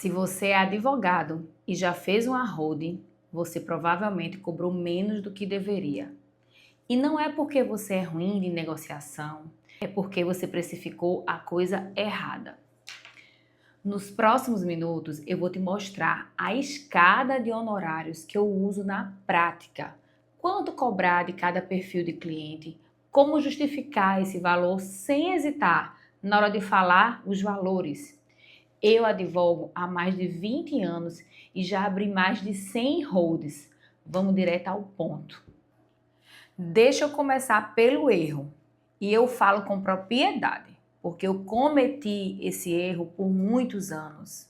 Se você é advogado e já fez uma holding, você provavelmente cobrou menos do que deveria. E não é porque você é ruim de negociação, é porque você precificou a coisa errada. Nos próximos minutos eu vou te mostrar a escada de honorários que eu uso na prática. Quanto cobrar de cada perfil de cliente, como justificar esse valor sem hesitar na hora de falar os valores. Eu advogo há mais de 20 anos e já abri mais de 100 holds. Vamos direto ao ponto. Deixa eu começar pelo erro. E eu falo com propriedade, porque eu cometi esse erro por muitos anos.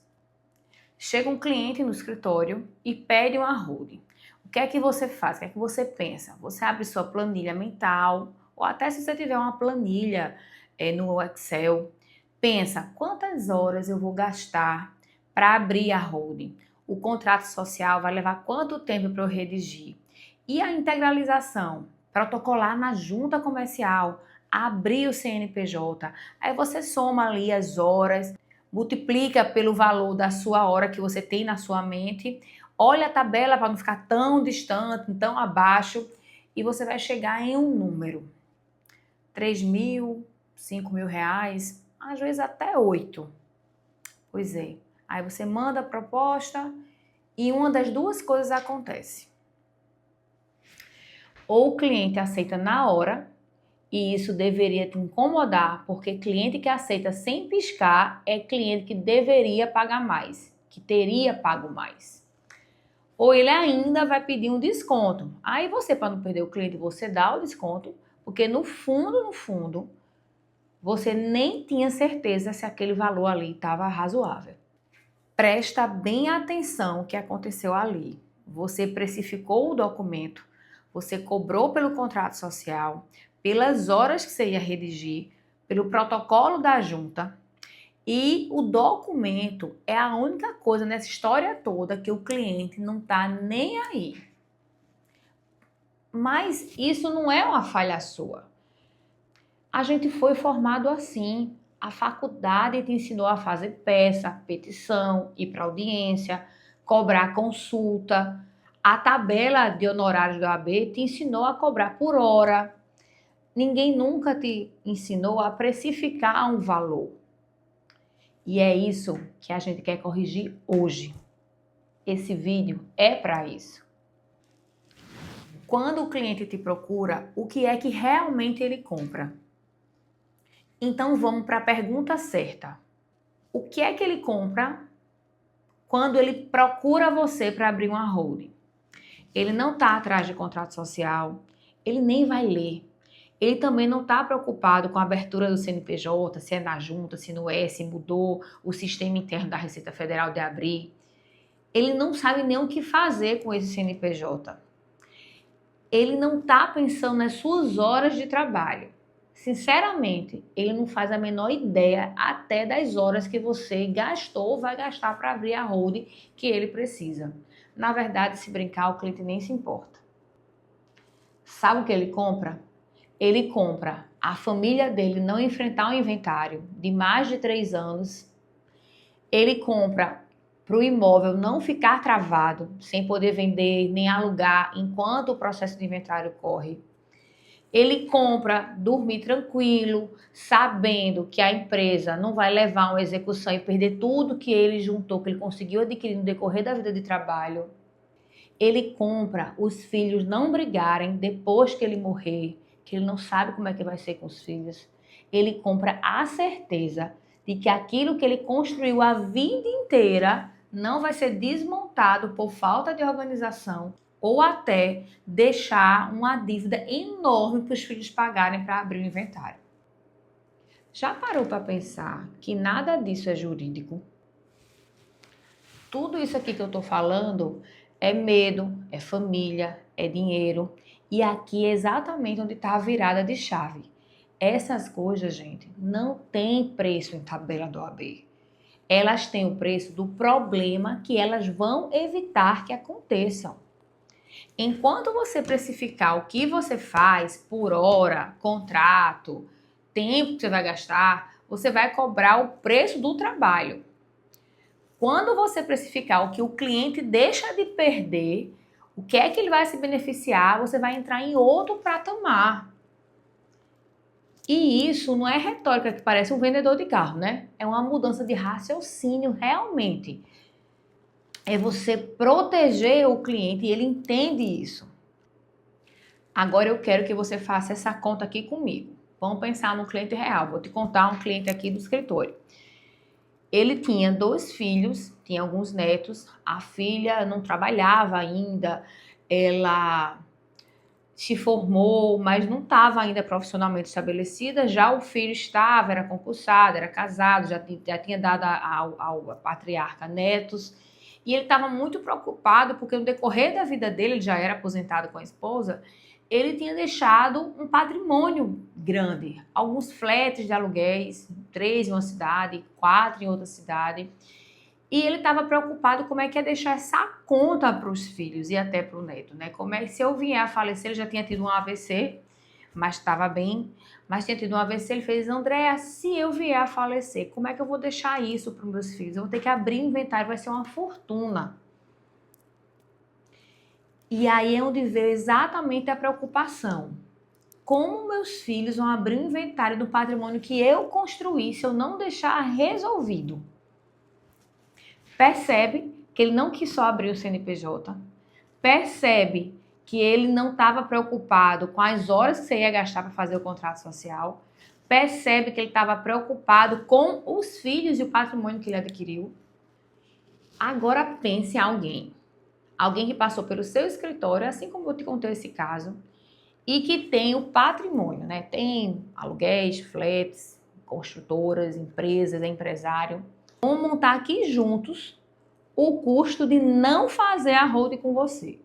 Chega um cliente no escritório e pede uma holding. O que é que você faz? O que é que você pensa? Você abre sua planilha mental, ou até se você tiver uma planilha no Excel, pensa quantas horas eu vou gastar para abrir a holding. O contrato social vai levar quanto tempo para eu redigir? E a integralização? Protocolar na junta comercial, abrir o CNPJ. Aí você soma ali as horas, multiplica pelo valor da sua hora que você tem na sua mente, olha a tabela para não ficar tão distante, tão abaixo, e você vai chegar em um número. 3 mil, 5 mil reais, às vezes até 8. Pois é. Aí você manda a proposta e uma das duas coisas acontece. Ou o cliente aceita na hora, e isso deveria te incomodar, porque cliente que aceita sem piscar é cliente que deveria pagar mais, que teria pago mais. Ou ele ainda vai pedir um desconto. Aí você, para não perder o cliente, você dá o desconto, porque no fundo, você nem tinha certeza se aquele valor ali estava razoável. Presta bem atenção o que aconteceu ali. Você precificou o documento, você cobrou pelo contrato social, pelas horas que você ia redigir, pelo protocolo da junta, e o documento é a única coisa nessa história toda que o cliente não está nem aí. Mas isso não é uma falha sua. A gente foi formado assim. A faculdade te ensinou a fazer peça, petição, ir para audiência, cobrar consulta. A tabela de honorários do AB te ensinou a cobrar por hora. Ninguém nunca te ensinou a precificar um valor. E é isso que a gente quer corrigir hoje. Esse vídeo é para isso. Quando o cliente te procura, o que é que realmente ele compra? Então vamos para a pergunta certa. O que é que ele compra quando ele procura você para abrir uma holding? Ele não está atrás de contrato social, ele nem vai ler. Ele também não está preocupado com a abertura do CNPJ, se é na junta, se não é, se mudou o sistema interno da Receita Federal de abrir. Ele não sabe nem o que fazer com esse CNPJ. Ele não está pensando nas suas horas de trabalho. Sinceramente, ele não faz a menor ideia até das horas que você gastou ou vai gastar para abrir a holding que ele precisa. Na verdade, se brincar, o cliente nem se importa. Sabe o que ele compra? Ele compra a família dele não enfrentar um inventário de mais de 3 anos. Ele compra para o imóvel não ficar travado, sem poder vender nem alugar enquanto o processo de inventário corre. Ele compra dormir tranquilo, sabendo que a empresa não vai levar uma execução e perder tudo que ele juntou, que ele conseguiu adquirir no decorrer da vida de trabalho. Ele compra os filhos não brigarem depois que ele morrer, que ele não sabe como é que vai ser com os filhos. Ele compra a certeza de que aquilo que ele construiu a vida inteira não vai ser desmontado por falta de organização ou até deixar uma dívida enorme para os filhos pagarem para abrir o inventário. Já parou para pensar que nada disso é jurídico? Tudo isso aqui que eu estou falando é medo, é família, é dinheiro. E aqui é exatamente onde está a virada de chave. Essas coisas, gente, não tem preço em tabela do OAB. Elas têm o preço do problema que elas vão evitar que aconteçam. Enquanto você precificar o que você faz por hora, contrato, tempo que você vai gastar, você vai cobrar o preço do trabalho. Quando você precificar o que o cliente deixa de perder, o que é que ele vai se beneficiar, você vai entrar em outro patamar. E isso não é retórica que parece um vendedor de carro, né? É uma mudança de raciocínio realmente. É você proteger o cliente e ele entende isso. Agora eu quero que você faça essa conta aqui comigo. Vamos pensar no cliente real. Vou te contar um cliente aqui do escritório. Ele tinha 2 filhos, tinha alguns netos. A filha não trabalhava ainda, ela se formou, mas não estava ainda profissionalmente estabelecida. Já o filho estava, era concursado, era casado, já tinha dado ao patriarca netos. E ele estava muito preocupado porque no decorrer da vida dele, ele já era aposentado com a esposa, ele tinha deixado um patrimônio grande. Alguns flats de aluguéis, 3 em uma cidade, 4 em outra cidade. E ele estava preocupado como é que ia deixar essa conta para os filhos e até para o neto, né? Como é que se eu vier a falecer, ele já tinha tido um AVC, mas estava bem, mas tinha tido um AVC, ele fez, Andréa, se eu vier a falecer, como é que eu vou deixar isso para os meus filhos? Eu vou ter que abrir inventário, vai ser uma fortuna. E aí é onde veio exatamente a preocupação. Como meus filhos vão abrir o inventário do patrimônio que eu construí se eu não deixar resolvido? Percebe que ele não quis só abrir o CNPJ, percebe que ele não estava preocupado com as horas que você ia gastar para fazer o contrato social, percebe que ele estava preocupado com os filhos e o patrimônio que ele adquiriu. Agora pense em alguém que passou pelo seu escritório, assim como eu te contei esse caso, e que tem o patrimônio, né? Tem aluguéis, flats, construtoras, empresas, empresário. Vamos montar aqui juntos o custo de não fazer a holding com você.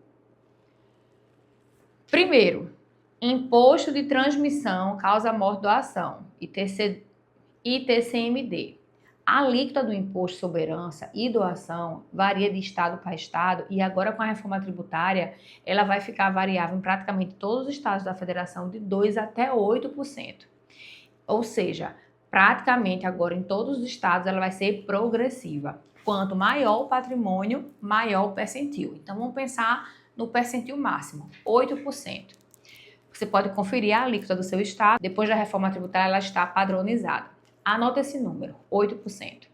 Primeiro, imposto de transmissão, causa morte, doação, ITCMD. A alíquota do imposto sobre herança e doação varia de estado para estado e agora com a reforma tributária ela vai ficar variável em praticamente todos os estados da federação de 2% até 8%. Ou seja, praticamente agora em todos os estados ela vai ser progressiva. Quanto maior o patrimônio, maior o percentil. Então vamos pensar no percentil máximo, 8%. Você pode conferir a alíquota do seu estado, depois da reforma tributária ela está padronizada. Anota esse número, 8%.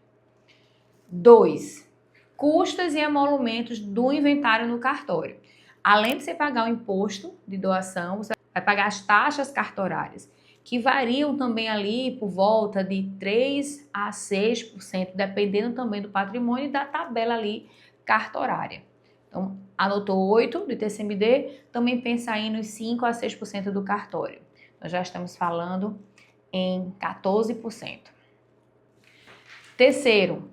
2. Custos e emolumentos do inventário no cartório. Além de você pagar o imposto de doação, você vai pagar as taxas cartorárias, que variam também ali por volta de 3% a 6%, dependendo também do patrimônio e da tabela ali cartorária. Então, anotou 8% do ITCMD, também pensa aí nos 5% a 6% do cartório. Nós já estamos falando em 14%. Terceiro,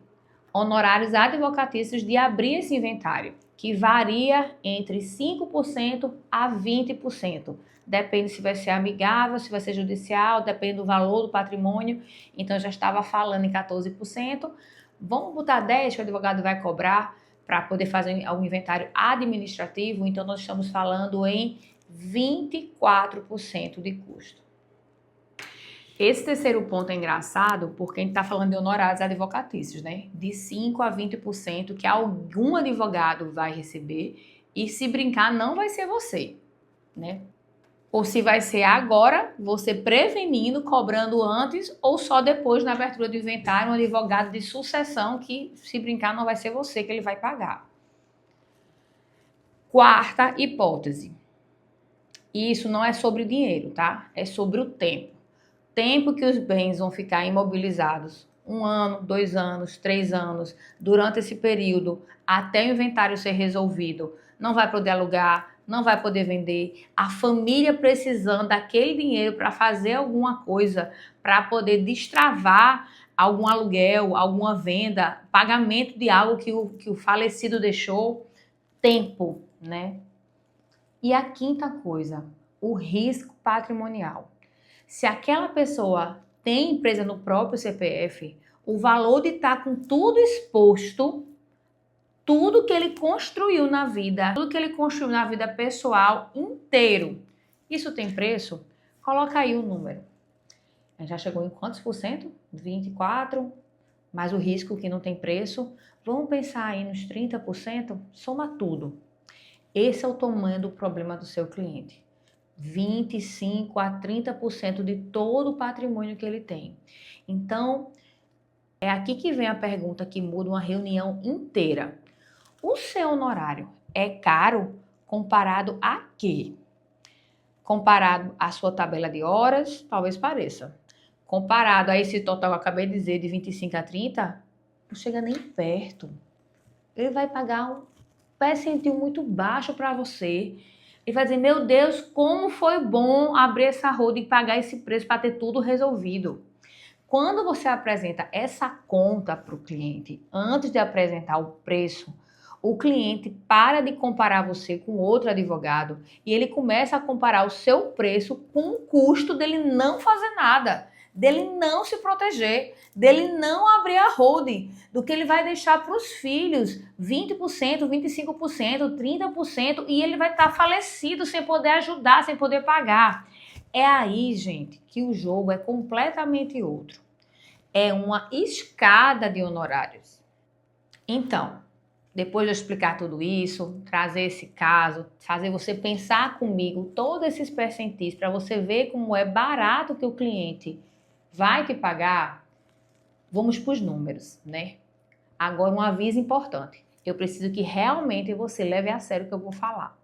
honorários advocatícios de abrir esse inventário, que varia entre 5% a 20%. Depende se vai ser amigável, se vai ser judicial, depende do valor do patrimônio. Então, já estava falando em 14%. Vamos botar 10% que o advogado vai cobrar para poder fazer um inventário administrativo. Então, nós estamos falando em 24% de custo. Esse terceiro ponto é engraçado porque a gente está falando de honorários advocatícios, né? De 5% a 20% que algum advogado vai receber e se brincar não vai ser você, né? Ou se vai ser agora, você prevenindo, cobrando antes ou só depois na abertura do inventário, um advogado de sucessão que se brincar não vai ser você que ele vai pagar. Quarta hipótese. E isso não é sobre dinheiro, tá? É sobre o tempo. Tempo que os bens vão ficar imobilizados, 1 ano, 2 anos, 3 anos, durante esse período, até o inventário ser resolvido, não vai poder alugar, não vai poder vender, a família precisando daquele dinheiro para fazer alguma coisa, para poder destravar algum aluguel, alguma venda, pagamento de algo que o falecido deixou, tempo, né? E a quinta coisa, o risco patrimonial. Se aquela pessoa tem empresa no próprio CPF, o valor de estar com tudo exposto, tudo que ele construiu na vida, tudo que ele construiu na vida pessoal inteiro, isso tem preço? Coloca aí o número. Já chegou em quantos por cento? 24, mas o risco que não tem preço, vamos pensar aí nos 30%, soma tudo. Esse é o tamanho do problema do seu cliente. 25 a 30% de todo o patrimônio que ele tem. Então, é aqui que vem a pergunta que muda uma reunião inteira. O seu honorário é caro comparado a quê? Comparado à sua tabela de horas, talvez pareça. Comparado a esse total que eu acabei de dizer, de 25 a 30, não chega nem perto. Ele vai pagar um percentil muito baixo para você. Ele vai dizer, meu Deus, como foi bom abrir essa roda e pagar esse preço para ter tudo resolvido. Quando você apresenta essa conta para o cliente, antes de apresentar o preço, o cliente para de comparar você com outro advogado e ele começa a comparar o seu preço com o custo dele não fazer nada, dele não se proteger, dele não abrir a holding, do que ele vai deixar para os filhos 20%, 25%, 30% e ele vai estar falecido sem poder ajudar, sem poder pagar. É aí, gente, que o jogo é completamente outro. É uma escada de honorários. Então, depois de eu explicar tudo isso, trazer esse caso, fazer você pensar comigo todos esses percentis para você ver como é barato que o cliente vai te pagar, vamos para os números, né? Agora, um aviso importante. Eu preciso que realmente você leve a sério o que eu vou falar.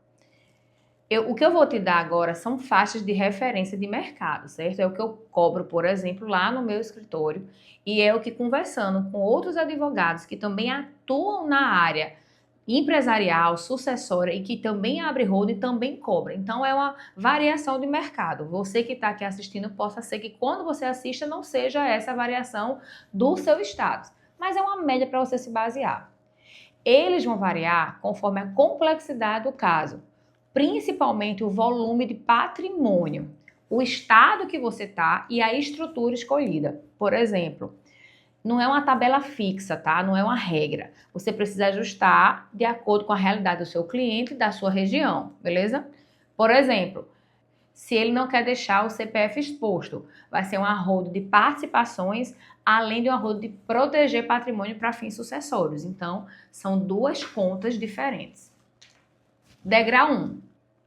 O que eu vou te dar agora são faixas de referência de mercado, certo? É o que eu cobro, por exemplo, lá no meu escritório e é o que, conversando com outros advogados que também atuam na área empresarial, sucessória e que também abre holding, também cobra. Então, é uma variação de mercado. Você que está aqui assistindo, possa ser que quando você assista não seja essa variação do seu status, mas é uma média para você se basear. Eles vão variar conforme a complexidade do caso, principalmente o volume de patrimônio, o estado que você está e a estrutura escolhida. Por exemplo, não é uma tabela fixa, tá? Não é uma regra. Você precisa ajustar de acordo com a realidade do seu cliente e da sua região, beleza? Por exemplo, se ele não quer deixar o CPF exposto, vai ser uma holding de participações, além de uma holding de proteger patrimônio para fins sucessórios. Então, são duas contas diferentes. Degrau 1.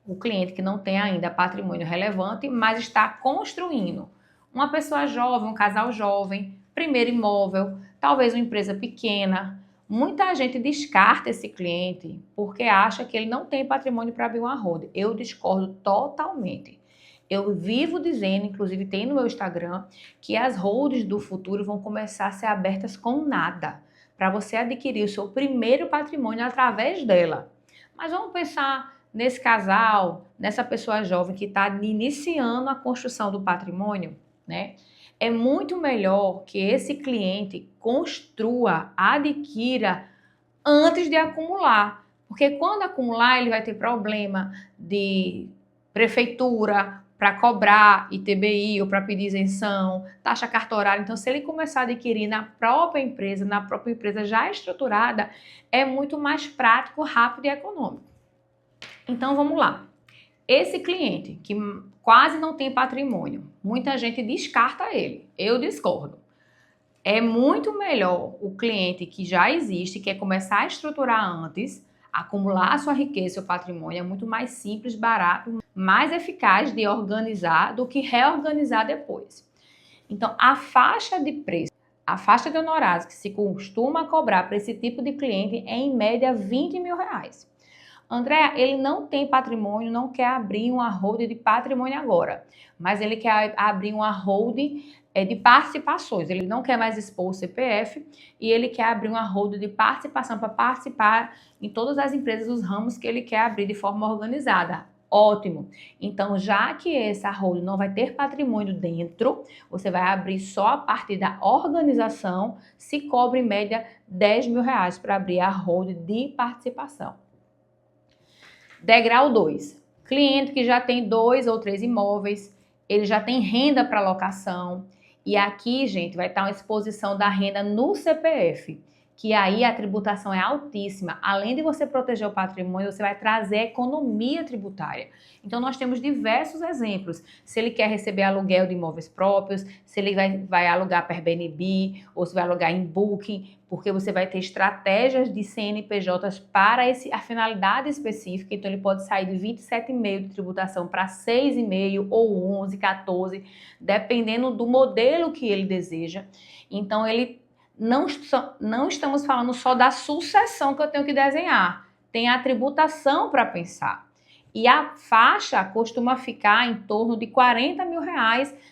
O cliente que não tem ainda patrimônio relevante, mas está construindo. Uma pessoa jovem, um casal jovem, primeiro imóvel, talvez uma empresa pequena. Muita gente descarta esse cliente porque acha que ele não tem patrimônio para abrir uma holding. Eu discordo totalmente. Eu vivo dizendo, inclusive tem no meu Instagram, que as holdings do futuro vão começar a ser abertas com nada, para você adquirir o seu primeiro patrimônio através dela. Mas vamos pensar nesse casal, nessa pessoa jovem que está iniciando a construção do patrimônio, né? É muito melhor que esse cliente construa, adquira antes de acumular. Porque quando acumular, ele vai ter problema de prefeitura para cobrar ITBI ou para pedir isenção, taxa cartorária. Então, se ele começar a adquirir na própria empresa já estruturada, é muito mais prático, rápido e econômico. Então, vamos lá. Esse cliente que quase não tem patrimônio, muita gente descarta ele. Eu discordo. É muito melhor o cliente que já existe, quer começar a estruturar antes, acumular a sua riqueza, seu patrimônio, é muito mais simples, barato, mais eficaz de organizar do que reorganizar depois. Então, a faixa de preço, a faixa de honorários que se costuma cobrar para esse tipo de cliente é em média R$20 mil. André, ele não tem patrimônio, não quer abrir uma holding de patrimônio agora, mas ele quer abrir uma holding de participações. Ele não quer mais expor o CPF e ele quer abrir uma holding de participação para participar em todas as empresas dos ramos que ele quer abrir de forma organizada. Ótimo! Então, já que essa holding não vai ter patrimônio dentro, você vai abrir só a partir da organização, se cobra em média R$10 mil para abrir a holding de participação. Degrau 2. Cliente que já tem 2 ou 3 imóveis, ele já tem renda para locação. E aqui, gente, vai estar uma exposição da renda no CPF. que aí a tributação é altíssima. Além de você proteger o patrimônio, você vai trazer economia tributária. Então, nós temos diversos exemplos. Se ele quer receber aluguel de imóveis próprios, se ele vai alugar per Airbnb, ou se vai alugar em Booking, porque você vai ter estratégias de CNPJs para a finalidade específica. Então, ele pode sair de 27,5% de tributação para 6,5% ou 11%, 14%, dependendo do modelo que ele deseja. Então, não estamos falando só da sucessão que eu tenho que desenhar. Tem a tributação para pensar. E a faixa costuma ficar em torno de R$40 mil,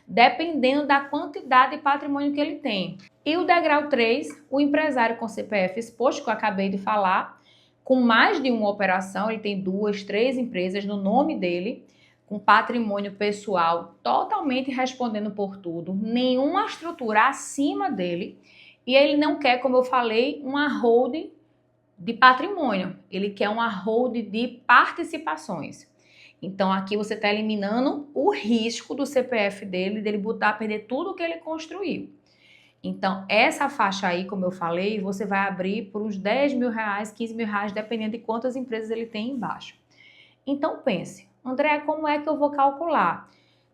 dependendo da quantidade de patrimônio que ele tem. E o degrau 3, o empresário com CPF exposto, que eu acabei de falar, com mais de uma operação, ele tem 2, 3 empresas no nome dele, com patrimônio pessoal totalmente respondendo por tudo, nenhuma estrutura acima dele, e ele não quer, como eu falei, uma holding de patrimônio, ele quer uma holding de participações. Então, aqui você está eliminando o risco do CPF dele botar a perder tudo que ele construiu. Então, essa faixa aí, como eu falei, você vai abrir por uns R$10 mil, R$15 mil, dependendo de quantas empresas ele tem embaixo. Então, pense, André, como é que eu vou calcular?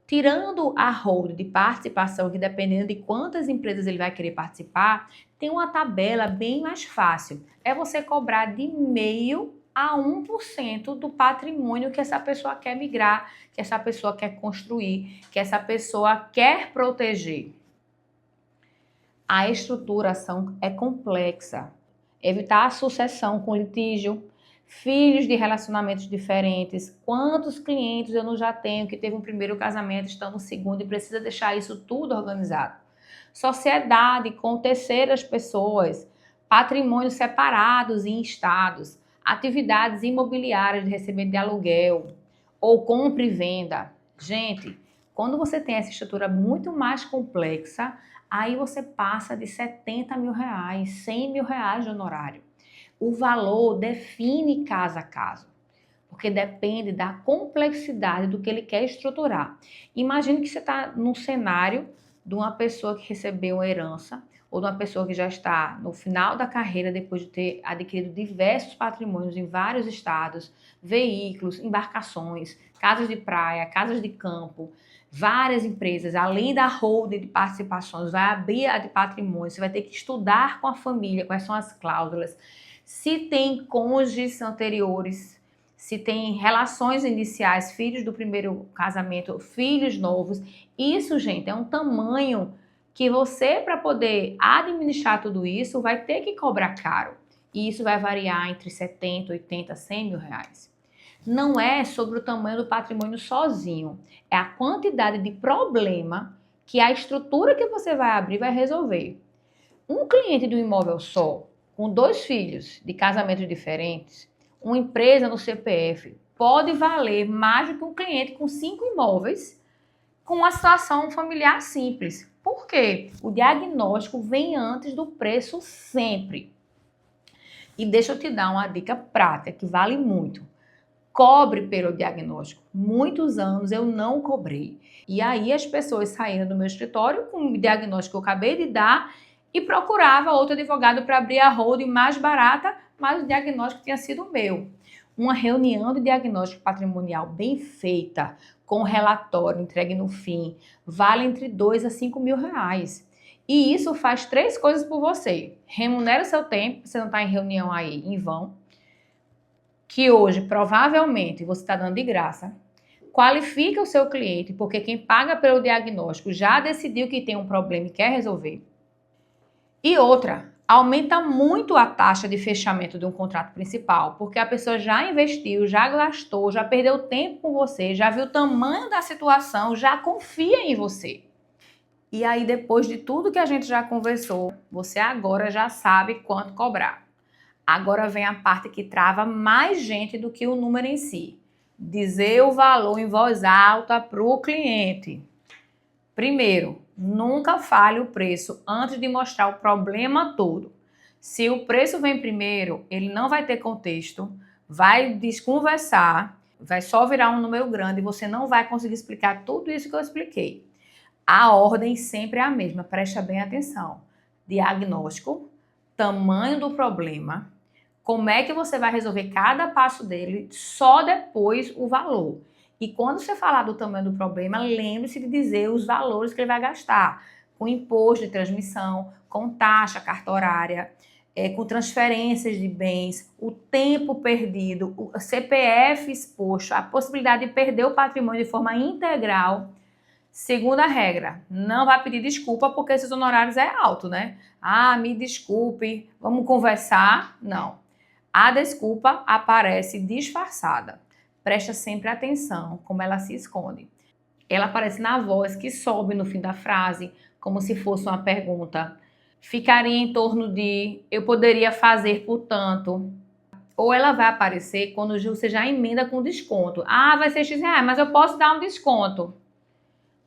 Tirando a holding de participação, que dependendo de quantas empresas ele vai querer participar, tem uma tabela bem mais fácil. É você cobrar de 0,5% a 1% do patrimônio que essa pessoa quer migrar, que essa pessoa quer construir, que essa pessoa quer proteger. A estruturação é complexa. Evitar a sucessão com litígio, filhos de relacionamentos diferentes, quantos clientes eu não já tenho que teve um primeiro casamento, estão no segundo e precisa deixar isso tudo organizado. Sociedade com terceiras pessoas, patrimônios separados em estados, atividades imobiliárias de recebimento de aluguel ou compra e venda. Gente, quando você tem essa estrutura muito mais complexa, aí você passa de R$70 mil, R$100 mil de honorário. O valor define caso a caso, porque depende da complexidade do que ele quer estruturar. Imagine que você está num cenário de uma pessoa que recebeu uma herança ou de uma pessoa que já está no final da carreira depois de ter adquirido diversos patrimônios em vários estados, veículos, embarcações, casas de praia, casas de campo, várias empresas, além da holding de participações, vai abrir a de patrimônio, você vai ter que estudar com a família quais são as cláusulas, se tem cônjuges anteriores, se tem relações iniciais, filhos do primeiro casamento, filhos novos. Isso, gente, é um tamanho que você, para poder administrar tudo isso, vai ter que cobrar caro. E isso vai variar entre 70, 80, 100 mil reais. Não é sobre o tamanho do patrimônio sozinho, é a quantidade de problema que a estrutura que você vai abrir vai resolver. Um cliente de um imóvel só, com 2 filhos de casamentos diferentes, uma empresa no CPF, pode valer mais do que um cliente com 5 imóveis com uma situação familiar simples. Por quê? O diagnóstico vem antes do preço sempre. E deixa eu te dar uma dica prática que vale muito. Cobre pelo diagnóstico. Muitos anos eu não cobrei. E aí as pessoas saíram do meu escritório com o diagnóstico que eu acabei de dar e procurava outro advogado para abrir a holding mais barata, mas o diagnóstico tinha sido meu. Uma reunião de diagnóstico patrimonial bem feita, com relatório entregue no fim, vale entre 2 a 5 mil reais. E isso faz 3 coisas por você. Remunera o seu tempo, você não está em reunião aí em vão, que hoje provavelmente você está dando de graça. Qualifica o seu cliente, porque quem paga pelo diagnóstico já decidiu que tem um problema e quer resolver. E outra, aumenta muito a taxa de fechamento de um contrato principal, porque a pessoa já investiu, já gastou, já perdeu tempo com você, já viu o tamanho da situação, já confia em você. E aí, depois de tudo que a gente já conversou, você agora já sabe quanto cobrar. Agora vem a parte que trava mais gente do que o número em si. Dizer o valor em voz alta para o cliente. Primeiro, nunca fale o preço antes de mostrar o problema todo. Se o preço vem primeiro, ele não vai ter contexto, vai desconversar, vai só virar um número grande e você não vai conseguir explicar tudo isso que eu expliquei. A ordem sempre é a mesma, presta bem atenção. Diagnóstico, tamanho do problema, como é que você vai resolver cada passo dele, só depois o valor. E quando você falar do tamanho do problema, lembre-se de dizer os valores que ele vai gastar, com imposto de transmissão, com taxa, carta horária, com transferências de bens, o tempo perdido, o CPF exposto, a possibilidade de perder o patrimônio de forma integral. Segunda regra, não vai pedir desculpa porque esses honorários é alto, né? Ah, me desculpe, vamos conversar? Não. A desculpa aparece disfarçada. Presta sempre atenção como ela se esconde. Ela aparece na voz que sobe no fim da frase, como se fosse uma pergunta. Ficaria em torno de, eu poderia fazer por tanto. Ou ela vai aparecer quando você já emenda com desconto. Ah, vai ser X reais, mas eu posso dar um desconto.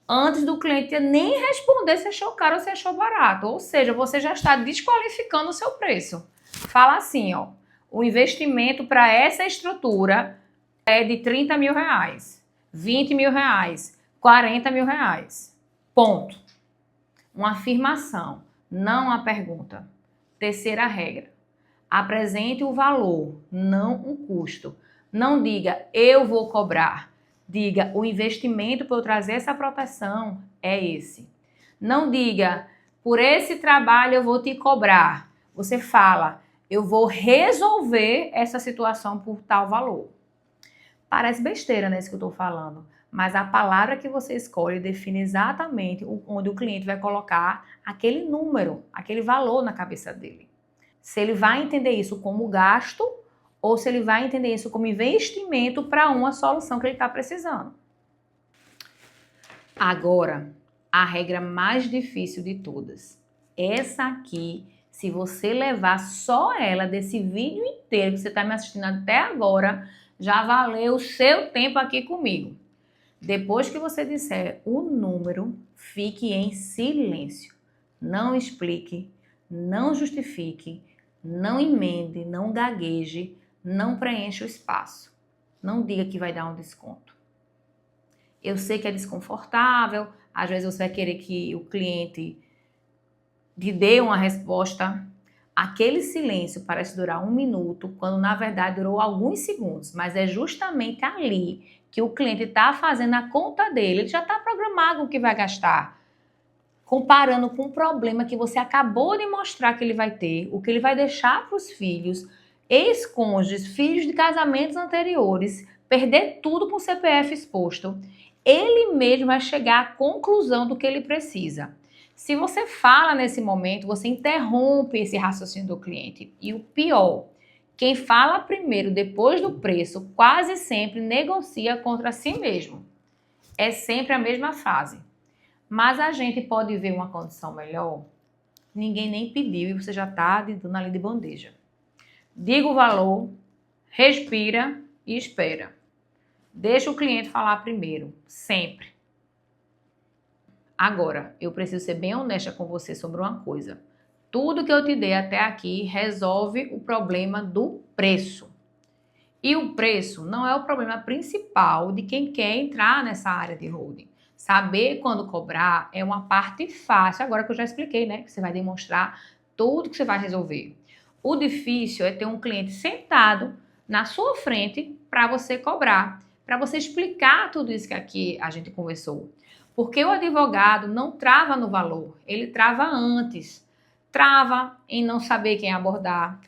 Antes do cliente nem responder se achou caro ou se achou barato. Ou seja, você já está desqualificando o seu preço. Fala assim, ó. O investimento para essa estrutura é de 30 mil reais, 20 mil reais, 40 mil reais. Ponto. Uma afirmação, não uma pergunta. Terceira regra. Apresente o valor, não um custo. Não diga, eu vou cobrar. Diga, o investimento para eu trazer essa proteção é esse. Não diga, por esse trabalho eu vou te cobrar. Você fala, eu vou resolver essa situação por tal valor. Parece besteira, né, isso que eu estou falando, mas a palavra que você escolhe define exatamente onde o cliente vai colocar aquele número, aquele valor na cabeça dele. Se ele vai entender isso como gasto ou se ele vai entender isso como investimento para uma solução que ele está precisando. Agora, a regra mais difícil de todas. Essa aqui, se você levar só ela desse vídeo inteiro que você está me assistindo até agora, já valeu o seu tempo aqui comigo. Depois que você disser o número, fique em silêncio. Não explique, não justifique, não emende, não gagueje, não preencha o espaço. Não diga que vai dar um desconto. Eu sei que é desconfortável, às vezes você vai querer que o cliente lhe dê uma resposta. Aquele silêncio parece durar 1 minuto, quando na verdade durou alguns segundos, mas é justamente ali que o cliente está fazendo a conta dele, ele já está programado o que vai gastar, comparando com o problema que você acabou de mostrar que ele vai ter, o que ele vai deixar para os filhos, ex-cônjuges, filhos de casamentos anteriores, perder tudo com o CPF exposto. Ele mesmo vai chegar à conclusão do que ele precisa. Se você fala nesse momento, você interrompe esse raciocínio do cliente. E o pior, quem fala primeiro depois do preço quase sempre negocia contra si mesmo. É sempre a mesma frase. Mas a gente pode ver uma condição melhor? Ninguém nem pediu e você já está dando ali de bandeja. Diga o valor, respira e espera. Deixa o cliente falar primeiro, sempre. Agora, eu preciso ser bem honesta com você sobre uma coisa. Tudo que eu te dei até aqui resolve o problema do preço. E o preço não é o problema principal de quem quer entrar nessa área de holding. Saber quando cobrar é uma parte fácil, agora que eu já expliquei, né? Que você vai demonstrar tudo que você vai resolver. O difícil é ter um cliente sentado na sua frente para você cobrar, para você explicar tudo isso que aqui a gente conversou. Porque o advogado não trava no valor, ele trava antes. Trava em não saber quem abordar,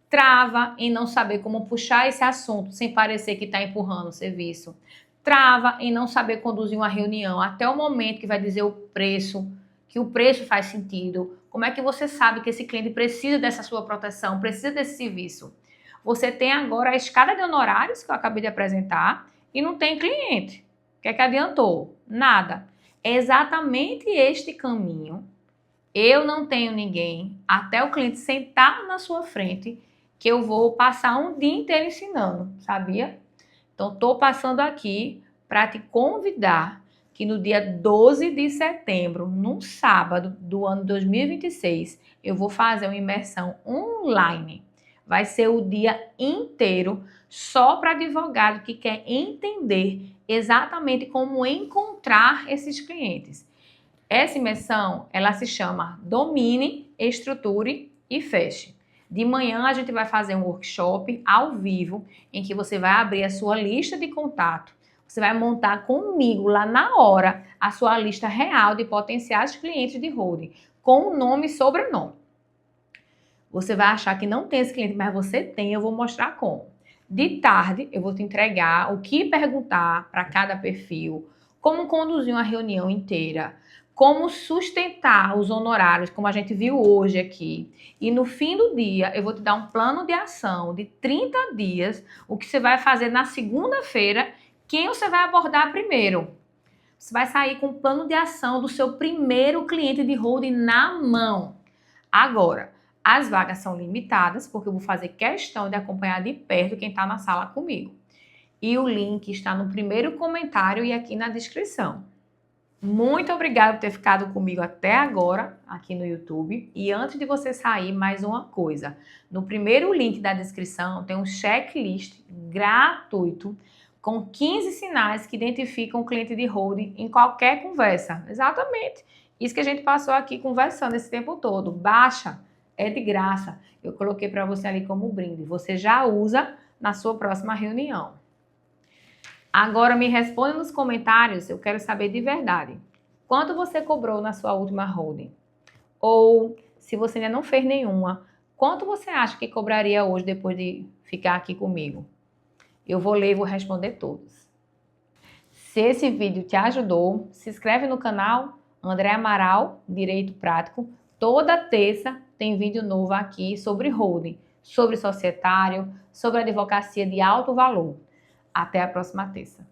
trava em não saber como puxar esse assunto sem parecer que está empurrando o serviço, trava em não saber conduzir uma reunião até o momento que vai dizer o preço, que o preço faz sentido. Como é que você sabe que esse cliente precisa dessa sua proteção, precisa desse serviço? Você tem agora a escala de honorários que eu acabei de apresentar e não tem cliente. O que é que adiantou? Nada. É exatamente este caminho. Eu não tenho ninguém, até o cliente sentar na sua frente, que eu vou passar um dia inteiro ensinando, sabia? Então, estou passando aqui para te convidar que no dia 12 de setembro, num sábado do ano 2026, eu vou fazer uma imersão online. Vai ser o dia inteiro só para advogado que quer entender exatamente como encontrar esses clientes. Essa imersão, ela se chama Domine, Estruture e Feche. De manhã a gente vai fazer um workshop ao vivo, em que você vai abrir a sua lista de contato. Você vai montar comigo lá na hora a sua lista real de potenciais clientes de holding, com o nome e sobrenome. Você vai achar que não tem esse cliente, mas você tem, eu vou mostrar como. De tarde, eu vou te entregar o que perguntar para cada perfil, como conduzir uma reunião inteira, como sustentar os honorários, como a gente viu hoje aqui. E no fim do dia, eu vou te dar um plano de ação de 30 dias, o que você vai fazer na segunda-feira, quem você vai abordar primeiro. Você vai sair com o plano de ação do seu primeiro cliente de holding na mão. Agora, as vagas são limitadas, porque eu vou fazer questão de acompanhar de perto quem está na sala comigo. E o link está no primeiro comentário e aqui na descrição. Muito obrigada por ter ficado comigo até agora aqui no YouTube. E antes de você sair, mais uma coisa. No primeiro link da descrição tem um checklist gratuito com 15 sinais que identificam o cliente de holding em qualquer conversa. Exatamente. Isso que a gente passou aqui conversando esse tempo todo. Baixa, é de graça. Eu coloquei para você ali como brinde. Você já usa na sua próxima reunião. Agora me responde nos comentários, eu quero saber de verdade. Quanto você cobrou na sua última holding? Ou, se você ainda não fez nenhuma, quanto você acha que cobraria hoje depois de ficar aqui comigo? Eu vou ler e vou responder todos. Se esse vídeo te ajudou, se inscreve no canal André Amaral, Direito Prático. Toda terça tem vídeo novo aqui sobre holding, sobre societário, sobre advocacia de alto valor. Até a próxima terça.